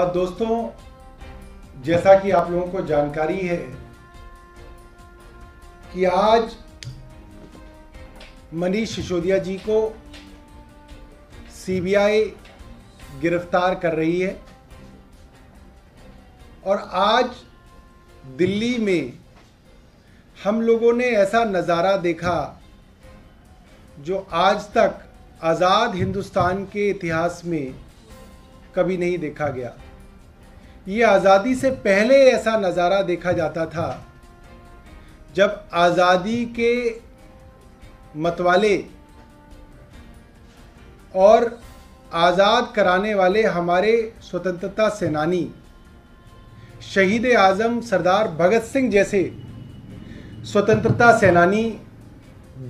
दोस्तों, जैसा कि आप लोगों को जानकारी है कि आज मनीष सिसोदिया जी को सीबीआई गिरफ्तार कर रही है और आज दिल्ली में हम लोगों ने ऐसा नज़ारा देखा जो आज तक आज़ाद हिंदुस्तान के इतिहास में कभी नहीं देखा गया। ये आज़ादी से पहले ऐसा नज़ारा देखा जाता था जब आज़ादी के मतवाले और आज़ाद कराने वाले हमारे स्वतंत्रता सेनानी शहीद आज़म सरदार भगत सिंह जैसे स्वतंत्रता सेनानी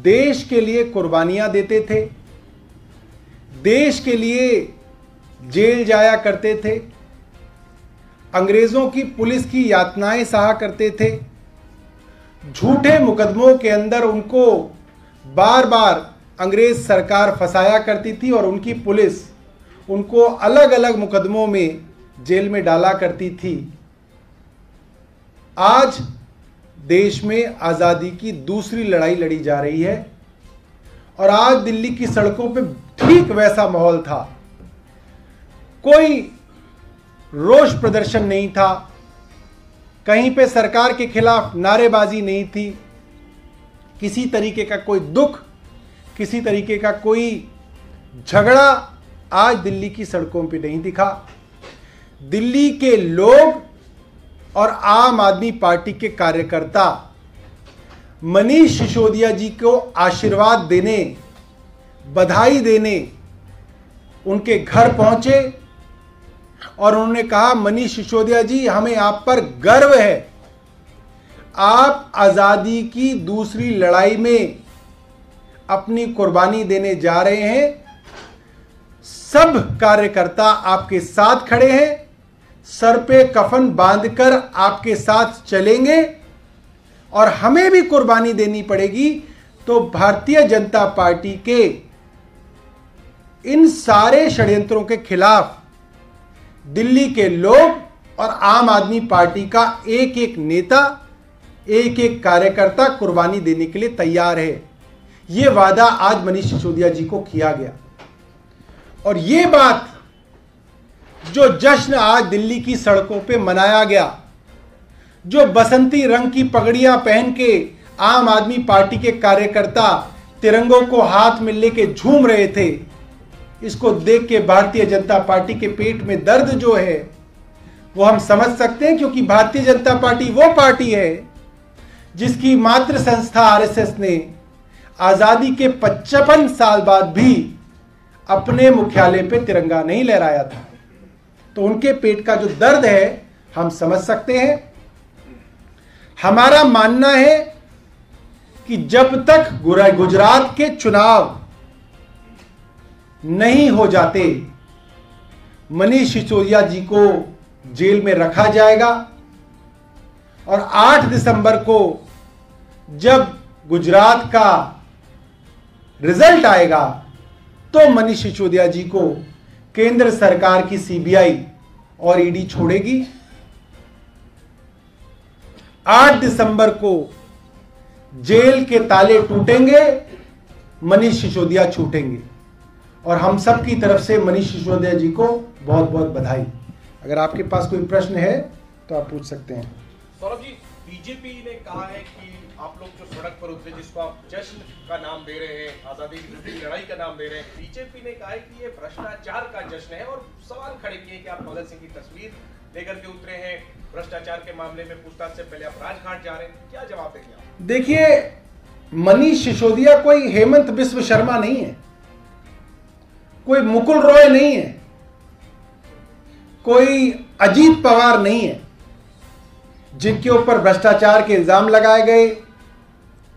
देश के लिए कुर्बानियां देते थे, देश के लिए जेल जाया करते थे, अंग्रेज़ों की पुलिस की यातनाएं सहा करते थे, झूठे मुकदमों के अंदर उनको बार बार अंग्रेज़ सरकार फंसाया करती थी और उनकी पुलिस उनको अलग अलग मुकदमों में जेल में डाला करती थी। आज देश में आज़ादी की दूसरी लड़ाई लड़ी जा रही है और आज दिल्ली की सड़कों पे ठीक वैसा माहौल था। कोई रोष प्रदर्शन नहीं था, कहीं पे सरकार के खिलाफ नारेबाजी नहीं थी, किसी तरीके का कोई दुख, किसी तरीके का कोई झगड़ा आज दिल्ली की सड़कों पे नहीं दिखा। दिल्ली के लोग और आम आदमी पार्टी के कार्यकर्ता मनीष सिसोदिया जी को आशीर्वाद देने, बधाई देने उनके घर पहुंचे और उन्होंने कहा, मनीष सिसोदिया जी, हमें आप पर गर्व है। आप आज़ादी की दूसरी लड़ाई में अपनी कुर्बानी देने जा रहे हैं। सब कार्यकर्ता आपके साथ खड़े हैं, सर पे कफन बांधकर आपके साथ चलेंगे और हमें भी कुर्बानी देनी पड़ेगी तो भारतीय जनता पार्टी के इन सारे षड्यंत्रों के खिलाफ दिल्ली के लोग और आम आदमी पार्टी का एक एक नेता, एक एक कार्यकर्ता कुर्बानी देने के लिए तैयार है। यह वादा आज मनीष सिसोदिया जी को किया गया और यह बात जो जश्न आज दिल्ली की सड़कों पे मनाया गया, जो बसंती रंग की पगड़ियां पहन के आम आदमी पार्टी के कार्यकर्ता तिरंगों को हाथ में लेके झूम रहे थे, इसको देख के भारतीय जनता पार्टी के पेट में दर्द जो है वो हम समझ सकते हैं, क्योंकि भारतीय जनता पार्टी वो पार्टी है जिसकी मातृ संस्था आरएसएस ने आज़ादी के 55 साल बाद भी अपने मुख्यालय पे तिरंगा नहीं लहराया था। तो उनके पेट का जो दर्द है हम समझ सकते हैं। हमारा मानना है कि जब तक गुजरात के चुनाव नहीं हो जाते, मनीष सिसोदिया जी को जेल में रखा जाएगा और 8 दिसंबर को जब गुजरात का रिजल्ट आएगा तो मनीष सिसोदिया जी को केंद्र सरकार की सीबीआई और ईडी छोड़ेगी। 8 दिसंबर को जेल के ताले टूटेंगे, मनीष सिसोदिया छूटेंगे और हम सब की तरफ से मनीष सिसोदिया जी को बहुत बहुत बधाई। अगर आपके पास कोई प्रश्न है तो आप पूछ सकते हैं। सौरभ जी, बीजेपी ने कहा है कि आप लोग जो सड़क पर उतरे, जिसको आप जश्न का नाम दे रहे हैं, आजादी की दूसरी लड़ाई का नाम दे रहे हैं, बीजेपी ने कहा है कि ये भ्रष्टाचार का जश्न है और सवाल खड़े किए कि आप भगत सिंह की तस्वीर लेकर के उतरे हैं, भ्रष्टाचार के मामले में पूछताछ से पहले आप राजघाट जा रहे हैं, क्या जवाब देंगे आप? देखिए, मनीष सिसोदिया कोई हेमंत बिस्व शर्मा नहीं है, कोई मुकुल रॉय नहीं है, कोई अजीत पवार नहीं है जिनके ऊपर भ्रष्टाचार के इल्जाम लगाए गए।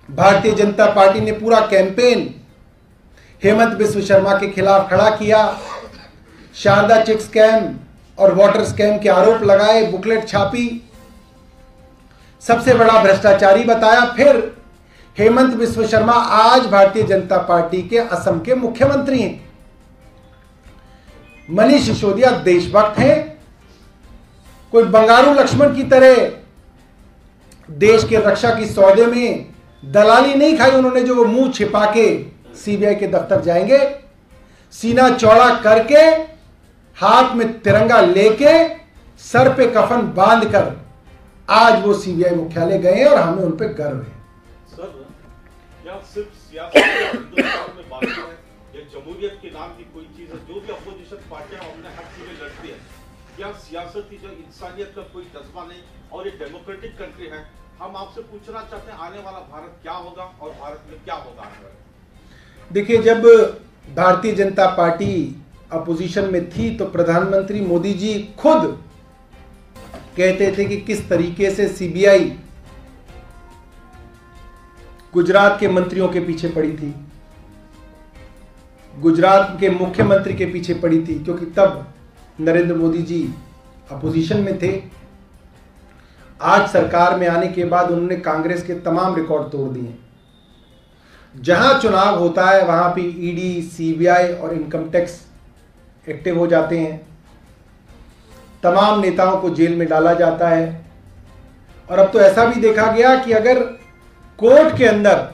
भारतीय जनता पार्टी ने पूरा कैंपेन हेमंत बिस्व शर्मा के खिलाफ खड़ा किया, शारदा चिट स्कैम और वाटर स्कैम के आरोप लगाए, बुकलेट छापी, सबसे बड़ा भ्रष्टाचारी बताया। फिर हेमंत बिस्व शर्मा आज भारतीय जनता पार्टी के असम के मुख्यमंत्री हैं। मनीष सिसोदिया देशभक्त हैं, कोई बंगारू लक्ष्मण की तरह देश के रक्षा की सौदे में दलाली नहीं खाई उन्होंने, जो वो मुंह छिपा के सीबीआई के दफ्तर जाएंगे, सीना चौड़ा करके, हाथ में तिरंगा लेके, सर पे कफन बांधकर आज वो सीबीआई मुख्यालय गए हैं और हमें उन पे गर्व है। सर, क्या सिर्फ सियासत हिंदुस्तान में बात है या जमहूरियत के नाम की कोई चीज है? जो भी अपोजिशन पार्टियां अपने हक के लिए लड़ती है, क्या सियासत की जो इंसानियत का कोई जज्बा नहीं? और ये डेमोक्रेटिक कंट्री है। हम आपसे पूछना चाहते हैं आने वाला भारत क्या होगा और भारत में क्या होगा आने वाला? देखिए, जब भारतीय जनता पार्टी अपोजिशन में थी तो प्रधानमंत्री मोदी जी खुद कहते थे कि किस तरीके से सीबीआई गुजरात के मंत्रियों के पीछे पड़ी थी, गुजरात के मुख्यमंत्री के पीछे पड़ी थी, क्योंकि तब नरेंद्र मोदी जी अपोजिशन में थे। आज सरकार में आने के बाद उन्होंने कांग्रेस के तमाम रिकॉर्ड तोड़ दिए। जहां चुनाव होता है वहां पे ईडी, सीबीआई और इनकम टैक्स एक्टिव हो जाते हैं, तमाम नेताओं को जेल में डाला जाता है। और अब तो ऐसा भी देखा गया कि अगर कोर्ट के अंदर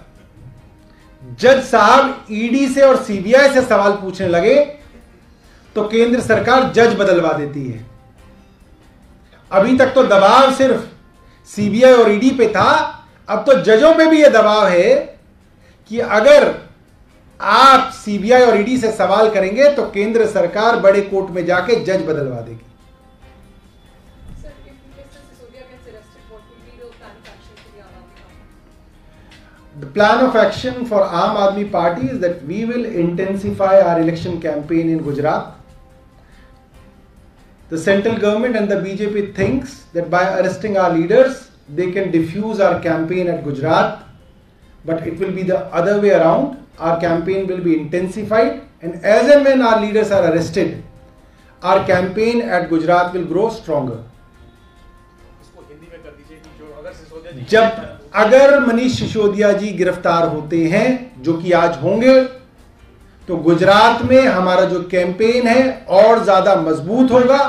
जज साहब ईडी से और सीबीआई से सवाल पूछने लगे तो केंद्र सरकार जज बदलवा देती है। अभी तक तो दबाव सिर्फ सीबीआई और ईडी पे था, अब तो जजों पे भी यह दबाव है कि अगर आप सीबीआई और ईडी से सवाल करेंगे तो केंद्र सरकार बड़े कोर्ट में जाके जज बदलवा देगी। The plan of action for Aam Aadmi Party is that we will intensify our election campaign in Gujarat. The central government and the BJP thinks that by arresting our leaders, they can diffuse our campaign at Gujarat. But it will be the other way around. Our campaign will be intensified, and as and when our leaders are arrested, our campaign at Gujarat will grow stronger. इसको हिंदी में कर दीजिए कि जो अगर सिसोदिया जी जब अगर मनीष सिसोदिया जी गिरफ्तार होते हैं, जो कि आज होंगे, तो गुजरात में हमारा जो कैंपेन है और ज्यादा मजबूत होगा।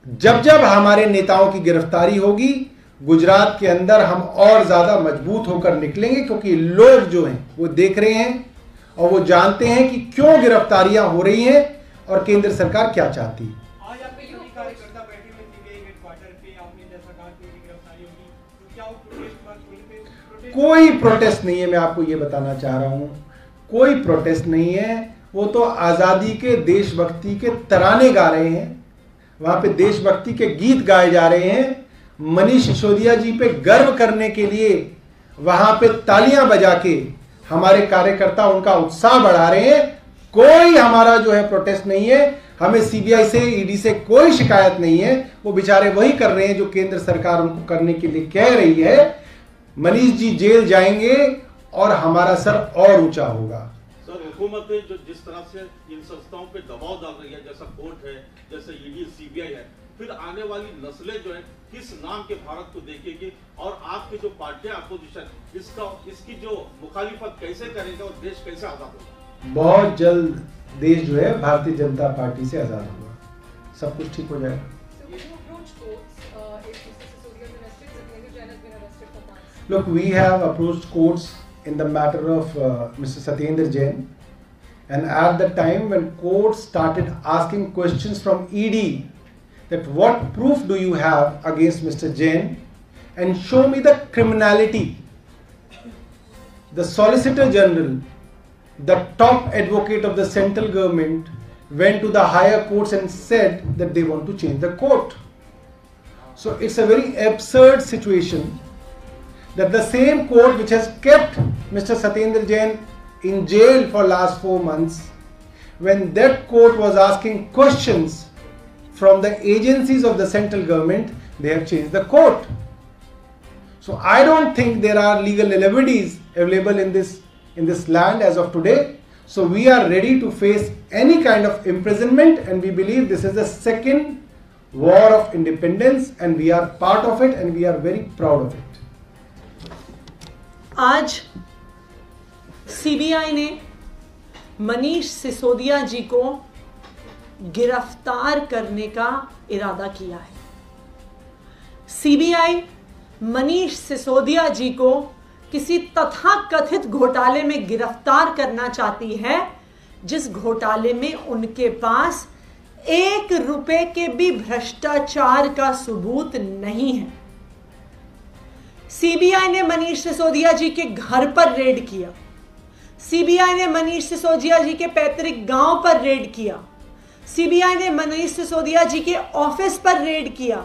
जब जब हमारे नेताओं की गिरफ्तारी होगी, गुजरात के अंदर हम और ज्यादा मजबूत होकर निकलेंगे, क्योंकि लोग जो हैं वो देख रहे हैं और वो जानते हैं कि क्यों गिरफ्तारियां हो रही हैं और केंद्र सरकार क्या चाहती है। आज आपके जो कार्यकर्ता बैठे हुए सीबीआई हेडक्वार्टर पे, आपने जैसा कहा कि उनकी गिरफ्तारी होगी, तो क्या वो प्रोटेस्ट कोई प्रोटेस्ट नहीं है, मैं आपको ये बताना चाह रहा हूं, कोई प्रोटेस्ट नहीं है। वो तो आजादी के देशभक्ति के तराने गा रहे हैं, वहां पे देशभक्ति के गीत गाए जा रहे हैं। मनीष सिसोदिया जी पे गर्व करने के लिए वहां पे तालियां बजा के हमारे कार्यकर्ता उनका उत्साह बढ़ा रहे हैं। कोई हमारा जो है प्रोटेस्ट नहीं है, हमें सीबीआई से, ईडी से कोई शिकायत नहीं है। वो बेचारे वही कर रहे हैं जो केंद्र सरकार उनको करने के लिए कह रही है। मनीष जी जेल जाएंगे और हमारा सर और ऊंचा होगा। सर, हुकूमत जो जिस तरह से इन संस्थाओं पे दबाव डाल रही है, जैसा कोर्ट है, जैसे ईडी, सीबीआई है, फिर आने वाली नस्लें जो है किस नाम के भारत को देखेगी? और आपकी जो पार्टियां अपोजिशन इसकी जो मुखालिफत कैसे करेंगे और देश कैसे आजाद होगा? बहुत जल्द देश जो है भारतीय जनता पार्टी से आजाद होगा, सब कुछ ठीक हो जाएगा। Look, we have approached courts in the matter of Mr. Satyendra Jain, and at the time when courts started asking questions from ED that what proof do you have against Mr. Jain and show me the criminality, the Solicitor General, the top advocate of the central government, went to the higher courts and said that they want to change the court. So it's a very absurd situation that the same court which has kept Mr. Satyendra Jain in jail for last 4 months, when that court was asking questions from the agencies of the central government, they have changed the court. So I don't think there are legal remedies available in this land as of today. So we are ready to face any kind of imprisonment, and we believe this is the second war of independence, and we are part of it, and we are very proud of it. आज CBI ने मनीष सिसोदिया जी को गिरफ्तार करने का इरादा किया है। CBI Manish Sisodia जी को किसी तथाकथित घोटाले में गिरफ्तार करना चाहती है, जिस घोटाले में उनके पास 1 रुपए के भी भ्रष्टाचार का सबूत नहीं है। सीबीआई ने मनीष सिसोदिया जी के घर पर रेड किया, सीबीआई ने मनीष सिसोदिया जी के पैतृक गांव पर रेड किया, सीबीआई ने मनीष सिसोदिया जी के ऑफिस पर रेड किया,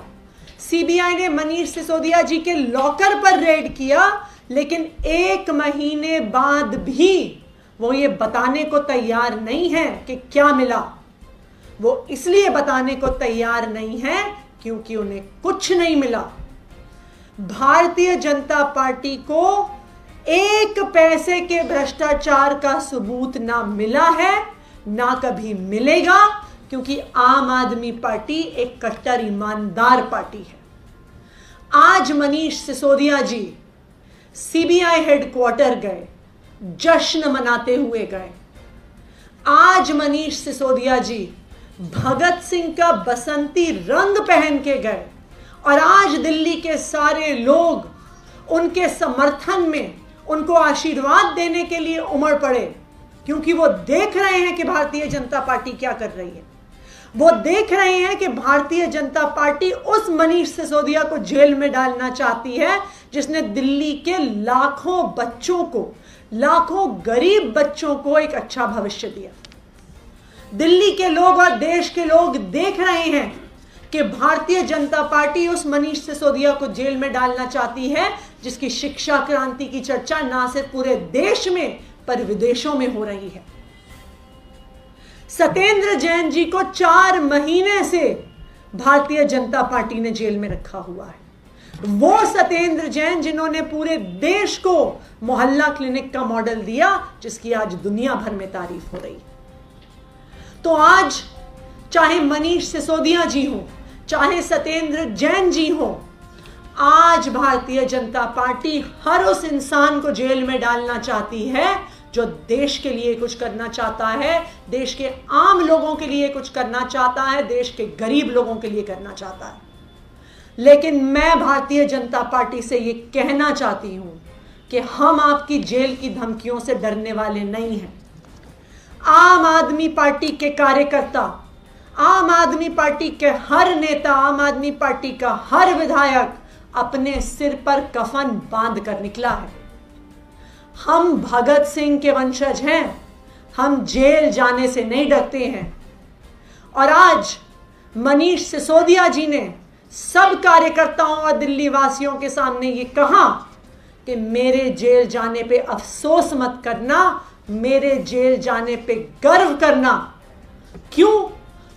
सीबीआई ने मनीष सिसोदिया जी के लॉकर पर रेड किया, लेकिन 1 महीने बाद भी वो ये बताने को तैयार नहीं है कि क्या मिला। वो इसलिए बताने को तैयार नहीं है क्योंकि उन्हें कुछ नहीं मिला। भारतीय जनता पार्टी को 1 पैसे के भ्रष्टाचार का सबूत ना मिला है, ना कभी मिलेगा, क्योंकि आम आदमी पार्टी एक कट्टर ईमानदार पार्टी है। आज मनीष सिसोदिया जी सीबीआई हेडक्वार्टर गए, जश्न मनाते हुए गए। आज मनीष सिसोदिया जी भगत सिंह का बसंती रंग पहन के गए और आज दिल्ली के सारे लोग उनके समर्थन में उनको आशीर्वाद देने के लिए उमड़ पड़े, क्योंकि वो देख रहे हैं कि भारतीय जनता पार्टी क्या कर रही है। वो देख रहे हैं कि भारतीय जनता पार्टी उस मनीष सिसोदिया को जेल में डालना चाहती है जिसने दिल्ली के लाखों बच्चों को, लाखों गरीब बच्चों को एक अच्छा भविष्य दिया। दिल्ली के लोग और देश के लोग देख रहे हैं कि भारतीय जनता पार्टी उस मनीष सिसोदिया को जेल में डालना चाहती है जिसकी शिक्षा क्रांति की चर्चा ना सिर्फ पूरे देश में पर विदेशों में हो रही है। सत्येंद्र जैन जी को 4 महीने से भारतीय जनता पार्टी ने जेल में रखा हुआ है। वो सत्येंद्र जैन जिन्होंने पूरे देश को मोहल्ला क्लिनिक का मॉडल दिया, जिसकी आज दुनिया भर में तारीफ हो रही है। तो आज चाहे मनीष सिसोदिया जी हो, चाहे सत्येंद्र जैन जी हो, आज भारतीय जनता पार्टी हर उस इंसान को जेल में डालना चाहती है जो देश के लिए कुछ करना चाहता है, देश के आम लोगों के लिए कुछ करना चाहता है, देश के गरीब लोगों के लिए करना चाहता है। लेकिन मैं भारतीय जनता पार्टी से ये कहना चाहती हूं कि हम आपकी जेल की धमकियों से डरने वाले नहीं हैं। आम आदमी पार्टी के कार्यकर्ता, आम आदमी पार्टी के हर नेता, आम आदमी पार्टी का हर विधायक अपने सिर पर कफन बांध कर निकला है। हम भगत सिंह के वंशज हैं, हम जेल जाने से नहीं डरते हैं। और आज मनीष सिसोदिया जी ने सब कार्यकर्ताओं और दिल्ली वासियों के सामने ये कहा कि मेरे जेल जाने पे अफसोस मत करना, मेरे जेल जाने पे गर्व करना। क्यों?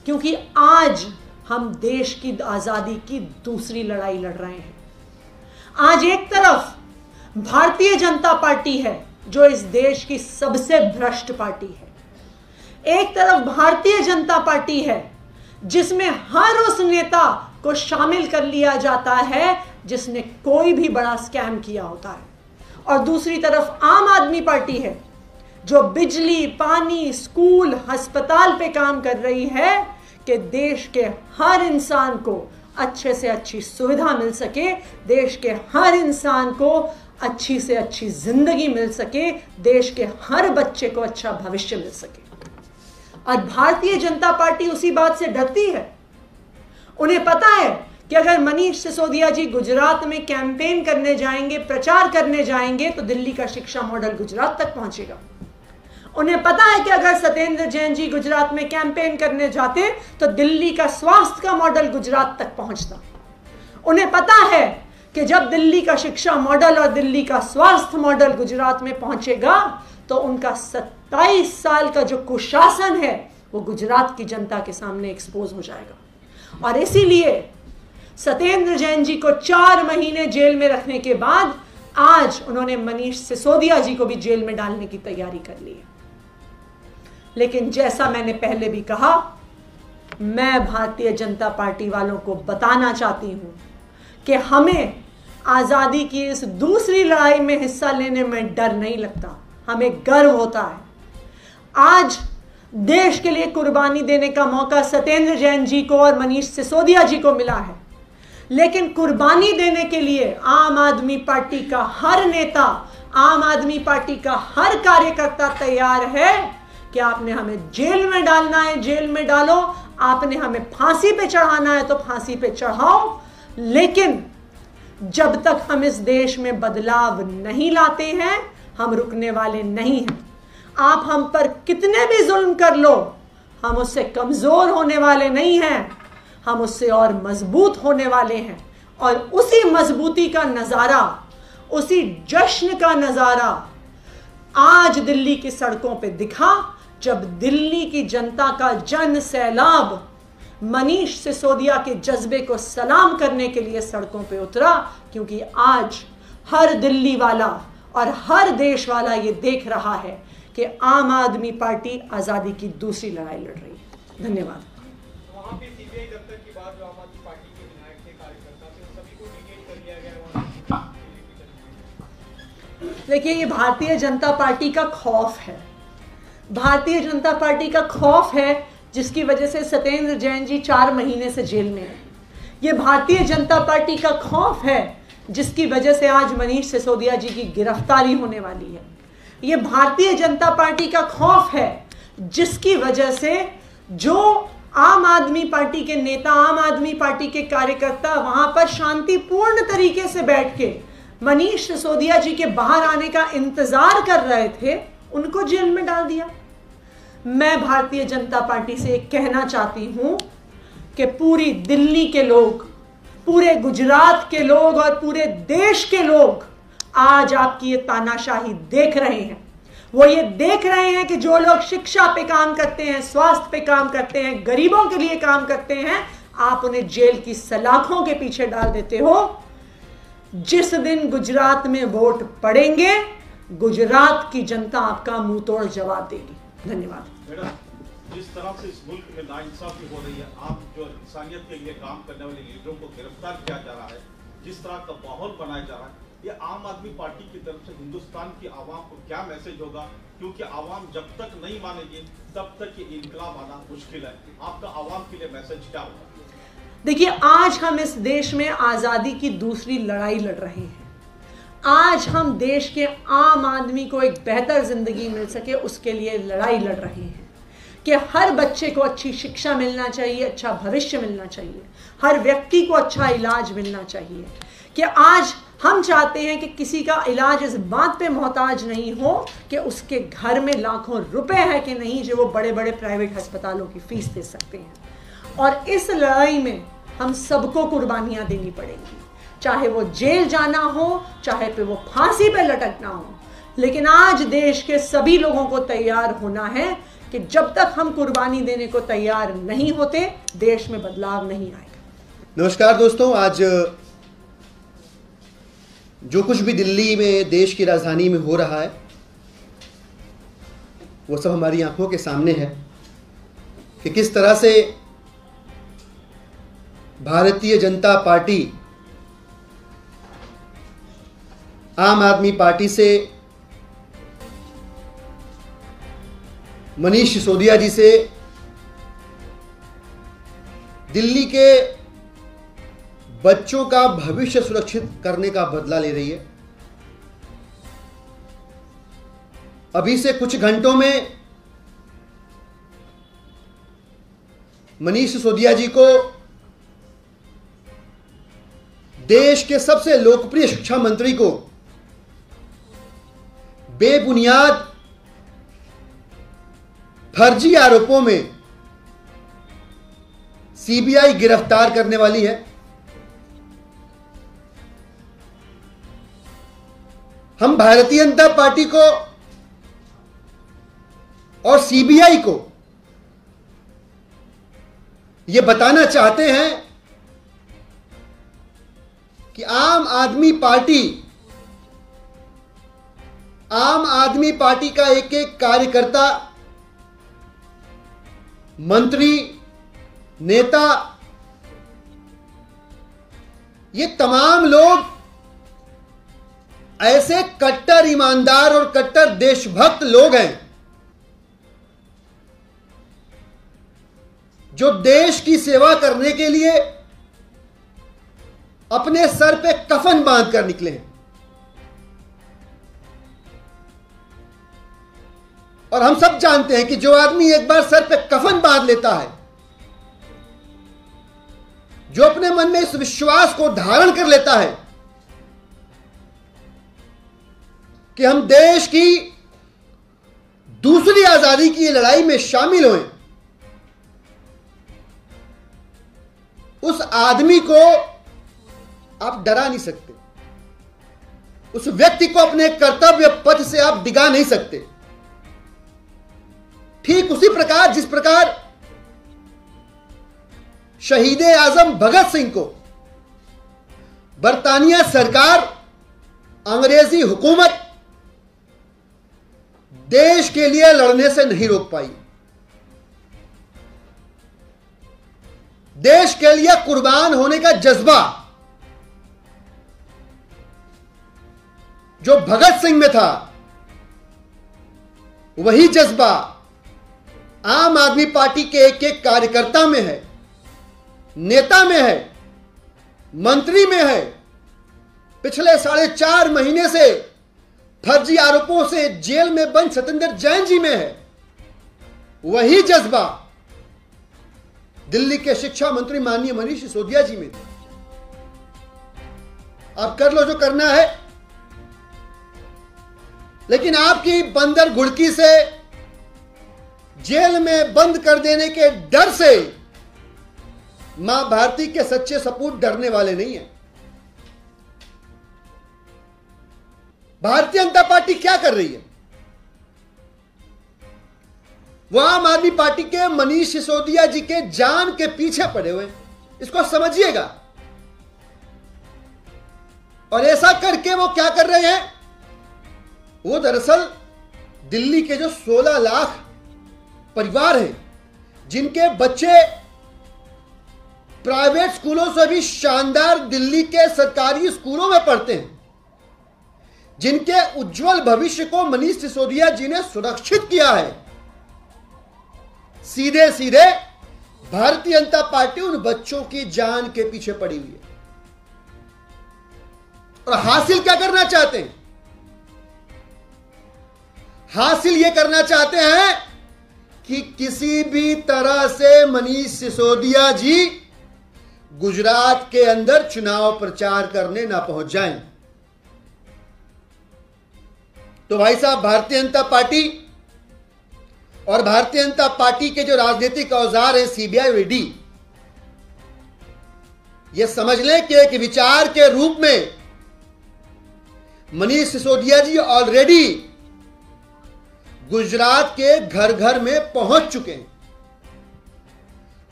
क्योंकि आज हम देश की आजादी की दूसरी लड़ाई लड़ रहे हैं। आज एक तरफ भारतीय जनता पार्टी है जो इस देश की सबसे भ्रष्ट पार्टी है, एक तरफ भारतीय जनता पार्टी है जिसमें हर उस नेता को शामिल कर लिया जाता है जिसने कोई भी बड़ा स्कैम किया होता है, और दूसरी तरफ आम आदमी पार्टी है जो बिजली, पानी, स्कूल, अस्पताल पे काम कर रही है कि देश के हर इंसान को अच्छे से अच्छी सुविधा मिल सके, देश के हर इंसान को अच्छी से अच्छी जिंदगी मिल सके, देश के हर बच्चे को अच्छा भविष्य मिल सके। और भारतीय जनता पार्टी उसी बात से डरती है। उन्हें पता है कि अगर मनीष सिसोदिया जी गुजरात में कैंपेन करने जाएंगे, प्रचार करने जाएंगे, तो दिल्ली का शिक्षा मॉडल गुजरात तक पहुंचेगा। उन्हें पता है कि अगर सत्येंद्र जैन जी गुजरात में कैंपेन करने जाते तो दिल्ली का स्वास्थ्य का मॉडल गुजरात तक पहुंचता। उन्हें पता है कि जब दिल्ली का शिक्षा मॉडल और दिल्ली का स्वास्थ्य मॉडल गुजरात में पहुंचेगा तो उनका 27 साल का जो कुशासन है वो गुजरात की जनता के सामने एक्सपोज हो जाएगा। और इसीलिए सत्येंद्र जैन जी को 4 महीने जेल में रखने के बाद आज उन्होंने मनीष सिसोदिया जी को भी जेल में डालने की तैयारी कर ली है। लेकिन जैसा मैंने पहले भी कहा, मैं भारतीय जनता पार्टी वालों को बताना चाहती हूं कि हमें आजादी की इस दूसरी लड़ाई में हिस्सा लेने में डर नहीं लगता, हमें गर्व होता है। आज देश के लिए कुर्बानी देने का मौका सत्येंद्र जैन जी को और मनीष सिसोदिया जी को मिला है, लेकिन कुर्बानी देने के लिए आम आदमी पार्टी का हर नेता, आम आदमी पार्टी का हर कार्यकर्ता तैयार है कि आपने हमें जेल में डालना है, जेल में डालो, आपने हमें फांसी पे चढ़ाना है तो फांसी पे चढ़ाओ, लेकिन जब तक हम इस देश में बदलाव नहीं लाते हैं हम रुकने वाले नहीं हैं। आप हम पर कितने भी जुल्म कर लो, हम उससे कमजोर होने वाले नहीं हैं, हम उससे और मजबूत होने वाले हैं। और उसी मजबूती का नजारा, उसी जश्न का नजारा आज दिल्ली की सड़कों पे दिखा, जब दिल्ली की जनता का जन सैलाब मनीष सिसोदिया के जज्बे को सलाम करने के लिए सड़कों पे उतरा, क्योंकि आज हर दिल्ली वाला और हर देश वाला ये देख रहा है कि आम आदमी पार्टी आजादी की दूसरी लड़ाई लड़ रही है। धन्यवाद। वहाँ पे सीबीआई दफ्तर की बात, जो आम आदमी पार्टी के विधायक थे, कार्यकर्ता थे, उन सभी को डिटेन कर लिया गया वहाँ। देखिए, ये भारतीय जनता पार्टी का खौफ है, भारतीय जनता पार्टी का खौफ है, जिसकी वजह से सत्येंद्र जैन जी 4 महीने से जेल में हैं। ये भारतीय जनता पार्टी का खौफ है, जिसकी वजह से आज मनीष सिसोदिया जी की गिरफ्तारी होने वाली है। ये भारतीय जनता पार्टी का खौफ है, जिसकी वजह से जो आम आदमी पार्टी के नेता, आम आदमी पार्टी के कार्यकर्ता वहां पर शांतिपूर्ण तरीके से बैठ के मनीष सिसोदिया जी के बाहर आने का इंतजार कर रहे थे, उनको जेल में डाल दिया। मैं भारतीय जनता पार्टी से कहना चाहती हूं कि पूरी दिल्ली के लोग, पूरे गुजरात के लोग और पूरे देश के लोग आज आपकी ये तानाशाही देख रहे हैं। वो ये देख रहे हैं कि जो लोग शिक्षा पे काम करते हैं, स्वास्थ्य पे काम करते हैं, गरीबों के लिए काम करते हैं, आप उन्हें जेल की सलाखों के पीछे डाल देते हो। जिस दिन गुजरात में वोट पड़ेंगे, गुजरात की जनता आपका मुंह तोड़ जवाब देगी। धन्यवाद। मैडम, जिस तरह से इस मुल्क में नाइंसाफी हो रही है, आप जो इंसानियत के लिए काम करने वाले लीडरों को गिरफ्तार किया जा रहा है, जिस तरह का माहौल बनाया जा रहा है, ये आम आदमी पार्टी की तरफ से हिंदुस्तान की आवाम को क्या मैसेज होगा? क्योंकि आवाम जब तक नहीं मानेगी तब तक ये इनकलाब आना मुश्किल है। आपका आवाम के लिए मैसेज क्या होगा? देखिए, आज हम इस देश में आजादी की दूसरी लड़ाई लड़ रहे हैं। आज हम देश के आम आदमी को एक बेहतर जिंदगी मिल सके, उसके लिए लड़ाई लड़ रहे हैं कि हर बच्चे को अच्छी शिक्षा मिलना चाहिए, अच्छा भविष्य मिलना चाहिए, हर व्यक्ति को अच्छा इलाज मिलना चाहिए। कि आज हम चाहते हैं कि किसी का इलाज इस बात पे मोहताज नहीं हो कि उसके घर में लाखों रुपए है कि नहीं जो वो बड़े बड़े प्राइवेट अस्पतालों की फीस दे सकते हैं। और इस लड़ाई में हम सबको कुर्बानियां देनी पड़ेंगी, चाहे वो जेल जाना हो, चाहे पे वो फांसी पे लटकना हो। लेकिन आज देश के सभी लोगों को तैयार होना है कि जब तक हम कुर्बानी देने को तैयार नहीं होते, देश में बदलाव नहीं आएगा। नमस्कार दोस्तों, आज जो कुछ भी दिल्ली में, देश की राजधानी में हो रहा है, वो सब हमारी आंखों के सामने है कि किस तरह से भारतीय जनता पार्टी आम आदमी पार्टी से, मनीष सिसोदिया जी से दिल्ली के बच्चों का भविष्य सुरक्षित करने का बदला ले रही है। अभी से कुछ घंटों में मनीष सिसोदिया जी को देश के सबसे लोकप्रिय शिक्षा मंत्री को बेबुनियाद फर्जी आरोपों में सीबीआई गिरफ्तार करने वाली है। हम भारतीय जनता पार्टी को और सीबीआई को यह बताना चाहते हैं कि आम आदमी पार्टी का एक एक कार्यकर्ता, मंत्री, नेता, ये तमाम लोग ऐसे कट्टर ईमानदार और कट्टर देशभक्त लोग हैं जो देश की सेवा करने के लिए अपने सर पे कफन बांध कर निकले हैं। और हम सब जानते हैं कि जो आदमी एक बार सर पे कफन बांध लेता है, जो अपने मन में इस विश्वास को धारण कर लेता है कि हम देश की दूसरी आजादी की लड़ाई में शामिल हुए, उस आदमी को आप डरा नहीं सकते, उस व्यक्ति को अपने कर्तव्य पथ से आप डिगा नहीं सकते। ठीक उसी प्रकार जिस प्रकार शहीद आजम भगत सिंह को बरतानिया सरकार, अंग्रेजी हुकूमत देश के लिए लड़ने से नहीं रोक पाई, देश के लिए कुर्बान होने का जज्बा जो भगत सिंह में था, वही जज्बा आम आदमी पार्टी के एक एक कार्यकर्ता में है, नेता में है, मंत्री में है। पिछले 4.5 महीने से फर्जी आरोपों से जेल में बंद सत्येंद्र जैन जी में है। वही जज्बा दिल्ली के शिक्षा मंत्री माननीय मनीष सिसोदिया जी में थे। आप कर लो जो करना है, लेकिन आपकी बंदर घुड़की से जेल में बंद कर देने के डर से मां भारती के सच्चे सपूत डरने वाले नहीं हैं। भारतीय जनता पार्टी क्या कर रही है? वह आम आदमी पार्टी के मनीष सिसोदिया जी के जान के पीछे पड़े हुए, इसको समझिएगा। और ऐसा करके वो क्या कर रहे हैं? वो दरअसल दिल्ली के जो 16 लाख परिवार हैं, जिनके बच्चे प्राइवेट स्कूलों से भी शानदार दिल्ली के सरकारी स्कूलों में पढ़ते हैं, जिनके उज्जवल भविष्य को मनीष सिसोदिया जी ने सुरक्षित किया है, सीधे सीधे भारतीय जनता पार्टी उन बच्चों की जान के पीछे पड़ी हुई है। और हासिल क्या करना चाहते हैं? हासिल यह करना चाहते हैं कि किसी भी तरह से मनीष सिसोदिया जी गुजरात के अंदर चुनाव प्रचार करने ना पहुंच जाएं। तो भाई साहब, भारतीय जनता पार्टी और भारतीय जनता पार्टी के जो राजनीतिक औजार हैं, सीबीआई, ईडी, यह समझ लें कि एक विचार के रूप में मनीष सिसोदिया जी ऑलरेडी गुजरात के घर घर में पहुंच चुके हैं।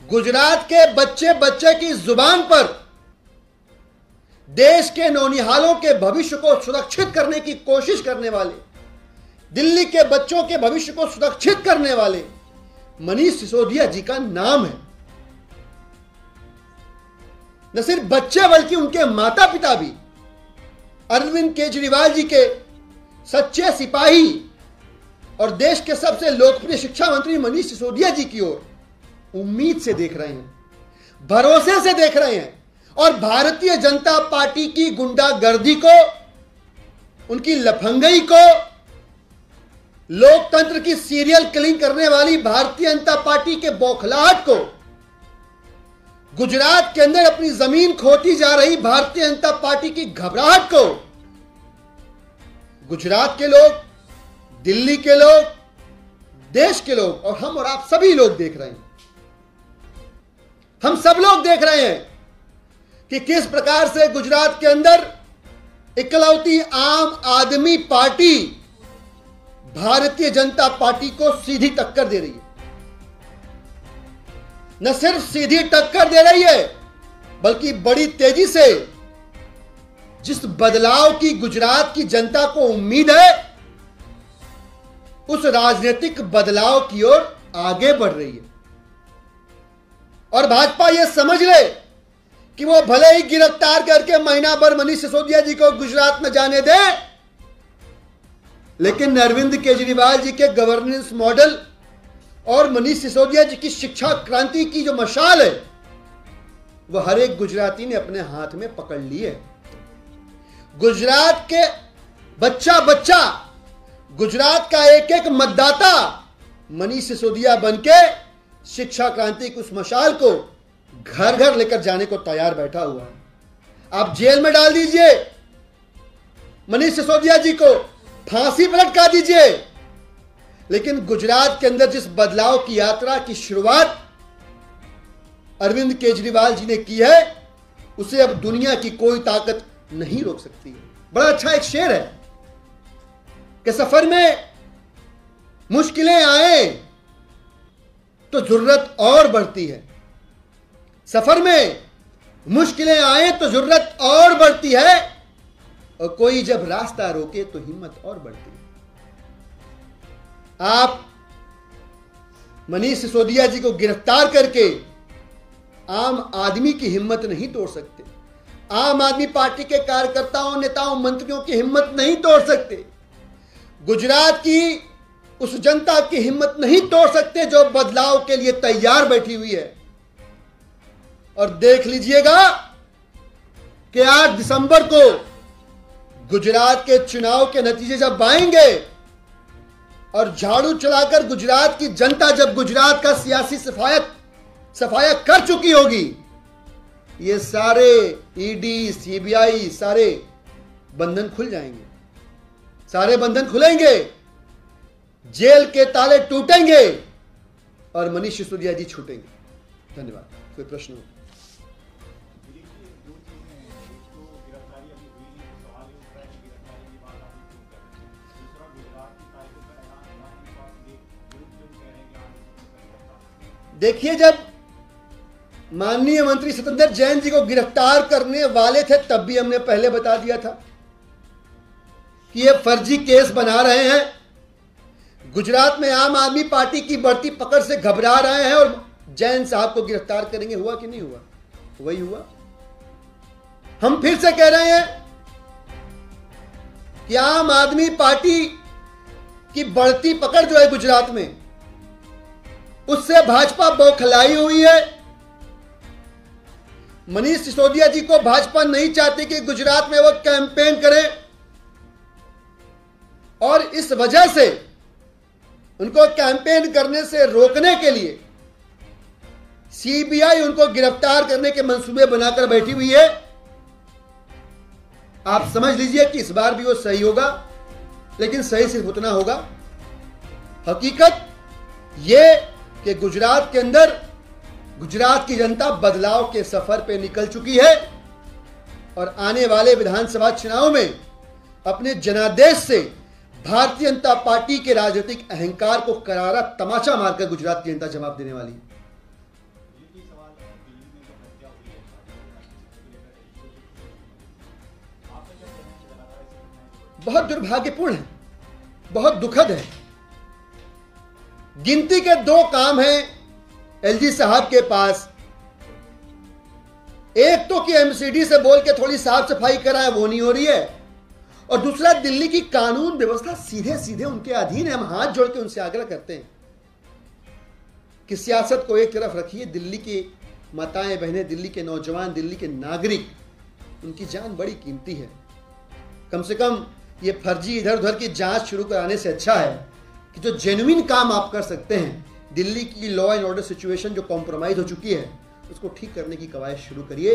गुजरात के बच्चे बच्चे की जुबान पर देश के नौनिहालों के भविष्य को सुरक्षित करने की कोशिश करने वाले, दिल्ली के बच्चों के भविष्य को सुरक्षित करने वाले मनीष सिसोदिया जी का नाम है। न सिर्फ बच्चे बल्कि उनके माता पिता भी अरविंद केजरीवाल जी के सच्चे सिपाही और देश के सबसे लोकप्रिय शिक्षा मंत्री मनीष सिसोदिया जी की ओर उम्मीद से देख रहे हैं, भरोसे से देख रहे हैं। और भारतीय जनता पार्टी की गुंडागर्दी को, उनकी लफंगई को, लोकतंत्र की सीरियल किलिंग करने वाली भारतीय जनता पार्टी के बौखलाहट को, गुजरात के अंदर अपनी जमीन खोती जा रही भारतीय जनता पार्टी की घबराहट को गुजरात के लोग, दिल्ली के लोग, देश के लोग और हम और आप सभी लोग देख रहे हैं। हम सब लोग देख रहे हैं कि किस प्रकार से गुजरात के अंदर इकलौती आम आदमी पार्टी भारतीय जनता पार्टी को सीधी टक्कर दे रही है। न सिर्फ सीधी टक्कर दे रही है, बल्कि बड़ी तेजी से जिस बदलाव की गुजरात की जनता को उम्मीद है, उस राजनीतिक बदलाव की ओर आगे बढ़ रही है। और भाजपा यह समझ ले कि वो भले ही गिरफ्तार करके महीना भर मनीष सिसोदिया जी को गुजरात में जाने दे, लेकिन अरविंद केजरीवाल जी के गवर्नेंस मॉडल और मनीष सिसोदिया जी की शिक्षा क्रांति की जो मशाल है वह हर एक गुजराती ने अपने हाथ में पकड़ ली है। गुजरात के बच्चा बच्चा, गुजरात का एक एक मतदाता मनीष सिसोदिया बनके शिक्षा क्रांति की उस मशाल को घर घर लेकर जाने को तैयार बैठा हुआ है। आप जेल में डाल दीजिए मनीष सिसोदिया जी को, फांसी पर लटका दीजिए, लेकिन गुजरात के अंदर जिस बदलाव की यात्रा की शुरुआत अरविंद केजरीवाल जी ने की है उसे अब दुनिया की कोई ताकत नहीं रोक सकती है। बड़ा अच्छा एक शेर है कि सफर में मुश्किलें आए तो जरूरत और बढ़ती है, सफर में मुश्किलें आए तो जरूरत और बढ़ती है, और कोई जब रास्ता रोके तो हिम्मत और बढ़ती है। आप मनीष सिसोदिया जी को गिरफ्तार करके आम आदमी की हिम्मत नहीं तोड़ सकते, आम आदमी पार्टी के कार्यकर्ताओं, नेताओं, मंत्रियों की हिम्मत नहीं तोड़ सकते, गुजरात की उस जनता की हिम्मत नहीं तोड़ सकते जो बदलाव के लिए तैयार बैठी हुई है। और देख लीजिएगा कि 8 दिसंबर को गुजरात के चुनाव के नतीजे जब आएंगे और झाड़ू चलाकर गुजरात की जनता जब गुजरात का सियासी सफाया कर चुकी होगी, ये सारे ईडी, सीबीआई सारे बंधन खुल जाएंगे, सारे बंधन खुलेंगे, जेल के ताले टूटेंगे और मनीष सिसोदिया जी छूटेंगे। धन्यवाद। कोई प्रश्न हो? देखिए, जब माननीय मंत्री सत्येंद्र जैन जी को गिरफ्तार करने वाले थे तब भी हमने पहले बता दिया था कि ये फर्जी केस बना रहे हैं, गुजरात में आम आदमी पार्टी की बढ़ती पकड़ से घबरा रहे हैं और जैन साहब को गिरफ्तार करेंगे। हुआ कि नहीं हुआ? वही हुआ। हम फिर से कह रहे हैं कि आम आदमी पार्टी की बढ़ती पकड़ जो है गुजरात में, उससे भाजपा बौखलाई हुई है। मनीष सिसोदिया जी को भाजपा नहीं चाहती कि गुजरात में वो कैंपेन करें और इस वजह से उनको कैंपेन करने से रोकने के लिए सीबीआई उनको गिरफ्तार करने के मंसूबे बनाकर बैठी हुई है। आप समझ लीजिए कि इस बार भी वो सही होगा, लेकिन सही सिर्फ उतना होगा, हकीकत यह कि गुजरात के अंदर गुजरात की जनता बदलाव के सफर पे निकल चुकी है और आने वाले विधानसभा चुनाव में अपने जनादेश से भारतीय जनता पार्टी के राजनीतिक अहंकार को करारा तमाचा मारकर गुजरात की जनता जवाब देने वाली है। बहुत दुर्भाग्यपूर्ण है, बहुत दुखद है। गिनती के 2 काम हैं एलजी साहब के पास। एक तो कि एमसीडी से बोल के थोड़ी साफ सफाई कराए, वो नहीं हो रही है, और दूसरा दिल्ली की कानून व्यवस्था सीधे सीधे उनके अधीन है। हम हाथ जोड़ के उनसे आग्रह करते हैं कि सियासत को एक तरफ रखिए, दिल्ली की माताएं बहनें, दिल्ली के नौजवान, दिल्ली के नागरिक, उनकी जान बड़ी कीमती है। कम से कम ये फर्जी इधर उधर की जांच शुरू कराने से अच्छा है कि जो जेन्युइन काम आप कर सकते हैं, दिल्ली की लॉ एंड ऑर्डर सिचुएशन जो कॉम्प्रोमाइज हो चुकी है, उसको ठीक करने की कवायद शुरू करिए।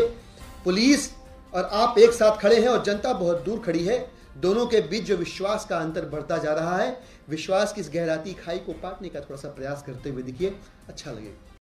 पुलिस और आप एक साथ खड़े हैं और जनता बहुत दूर खड़ी है। दोनों के बीच जो विश्वास का अंतर बढ़ता जा रहा है, विश्वास की इस गहराती खाई को पाटने का थोड़ा सा प्रयास करते हुए दिखिए, अच्छा लगेगा।